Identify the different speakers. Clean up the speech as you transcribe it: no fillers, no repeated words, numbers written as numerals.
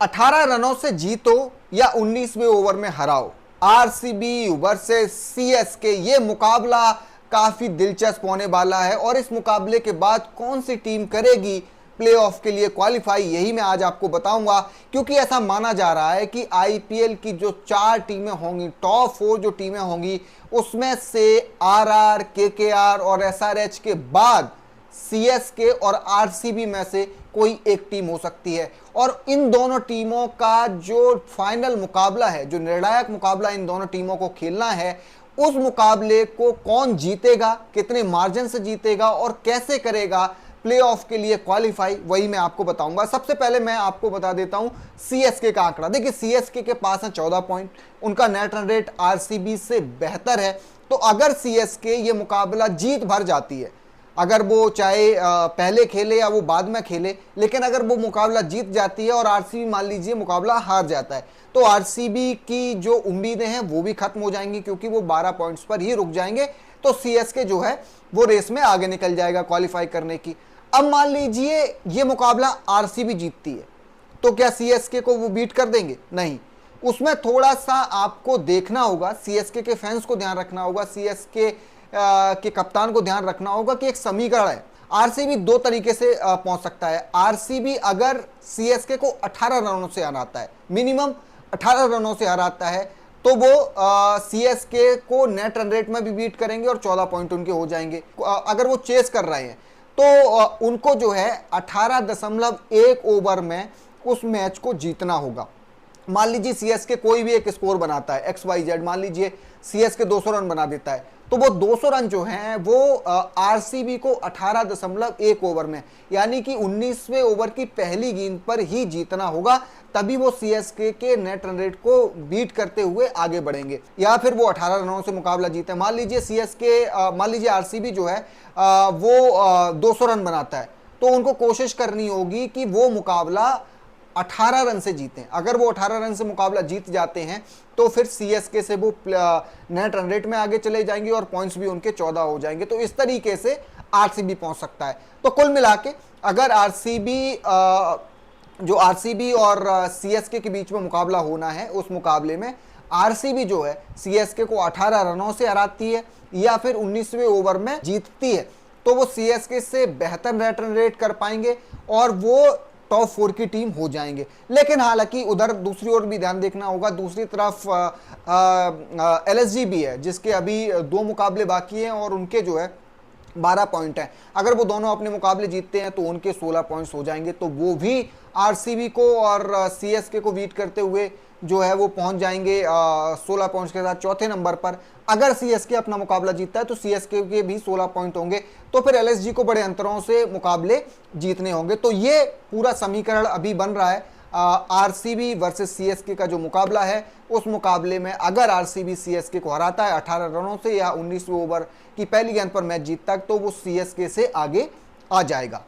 Speaker 1: 18 रनों से जीतो या 19वें ओवर में हराओ, आरसीबी वर्सेस सीएसके, ये मुकाबला काफी दिलचस्प होने वाला है। और इस मुकाबले के बाद कौन सी टीम करेगी प्लेऑफ के लिए क्वालिफाई, यही मैं आज आपको बताऊंगा। क्योंकि ऐसा माना जा रहा है कि आईपीएल की जो 4 टीमें होंगी, टॉप 4 जो टीमें होंगी, उसमें से आरआर, केकेआर और एसआरएच के बाद सीएसके और आरसीबी में से कोई एक टीम हो सकती है। और इन दोनों टीमों का जो फाइनल मुकाबला है, जो निर्णायक मुकाबला इन दोनों टीमों को खेलना है, उस मुकाबले को कौन जीतेगा, कितने मार्जिन से जीतेगा और कैसे करेगा प्लेऑफ के लिए क्वालिफाई, वही मैं आपको बताऊंगा। सबसे पहले मैं आपको बता देता हूं सीएसके का आंकड़ा। देखिए सीएसके के पास है 14 पॉइंट, उनका नेट रन रेट आरसीबी से बेहतर है। तो अगर सीएसके ये मुकाबला जीत भर जाती है, अगर वो चाहे पहले खेले या वो बाद में खेले, लेकिन अगर वो मुकाबला जीत जाती है और आरसीबी मान लीजिए मुकाबला हार जाता है, तो आरसीबी की जो उम्मीदें हैं वो भी खत्म हो जाएंगी, क्योंकि वो 12 पॉइंट्स पर ही रुक जाएंगे। तो सीएसके जो है वो रेस में आगे निकल जाएगा क्वालिफाई करने की। अब मान लीजिए ये मुकाबला आरसीबी जीतती है, तो क्या सीएसके को वो बीट कर देंगे? नहीं। उसमें थोड़ा सा आपको देखना होगा, सीएसके के फैंस को ध्यान रखना होगा, सीएसके के कप्तान को ध्यान रखना होगा कि एक समीकरण है। आरसीबी दो तरीके से पहुंच सकता है। आरसीबी अगर सीएसके को 18 रनों से हराता है, मिनिमम 18 रनों से हराता है, तो वो सीएसके को नेट रन रेट में भी बीट करेंगे और 14 पॉइंट उनके हो जाएंगे। अगर वो चेस कर रहे हैं तो उनको जो है 18.1 ओवर में उस मैच को जीतना होगा। मान लीजिए सीएसके कोई भी एक स्कोर बनाता है XYZ, मान लीजिए सीएसके 200 रन बना देता है, तो वो 200 रन जो हैं वो आरसीबी को 18.1 ओवर में, यानी कि 19वें ओवर की पहली गेंद पर ही जीतना होगा, तभी वो सीएसके के नेट रन रेट को बीट करते हुए आगे बढ़ेंगे, या फिर वो 18 रनों से मुकाबला जीते। मान लीजिए मान लीजिए आरसीबी जो है वो 200 रन बनाता है, तो उनको कोशिश करनी होगी कि वो मुकाबला 18 रन से जीतें। अगर वो 18 रन से मुकाबला जीत जाते हैं तो फिर सीएसके से वो नेट रन रेट में आगे चले जाएंगे और पॉइंट्स भी उनके 14 हो जाएंगे। तो इस तरीके से आरसीबी पहुंच सकता है। तो कुल मिला के अगर आरसीबी और सीएसके के बीच में मुकाबला होना है, उस मुकाबले में आरसीबी जो है सीएसके को 18 रनों से हराती है या फिर 19वें ओवर में जीतती है, तो वो सीएसके से बेहतर नेट रन रेट कर पाएंगे और वो टॉप 4 की टीम हो जाएंगे। लेकिन हालांकि उधर दूसरी ओर भी ध्यान देखना होगा, दूसरी तरफ एलएसजी भी है, जिसके अभी 2 मुकाबले बाकी हैं और उनके जो है 12 पॉइंट हैं। अगर वो दोनों अपने मुकाबले जीतते हैं तो उनके 16 पॉइंट्स हो जाएंगे, तो वो भी आरसीबी को और सीएसके को बीट करते हुए जो है वो पहुंच जाएंगे 16 पॉइंट्स के साथ चौथे नंबर पर। अगर सीएसके अपना मुकाबला जीतता है तो सीएसके के भी 16 पॉइंट होंगे, तो फिर एलएसजी को बड़े अंतरों से मुकाबले जीतने होंगे। तो ये पूरा समीकरण अभी बन रहा है। आरसीबी वर्सेस सीएसके का जो मुकाबला है, उस मुकाबले में अगर आरसीबी सीएसके को हराता है 18 रनों से या 19वें ओवर की पहली गेंद पर मैच जीतता है, तो वो सीएसके से आगे आ जाएगा।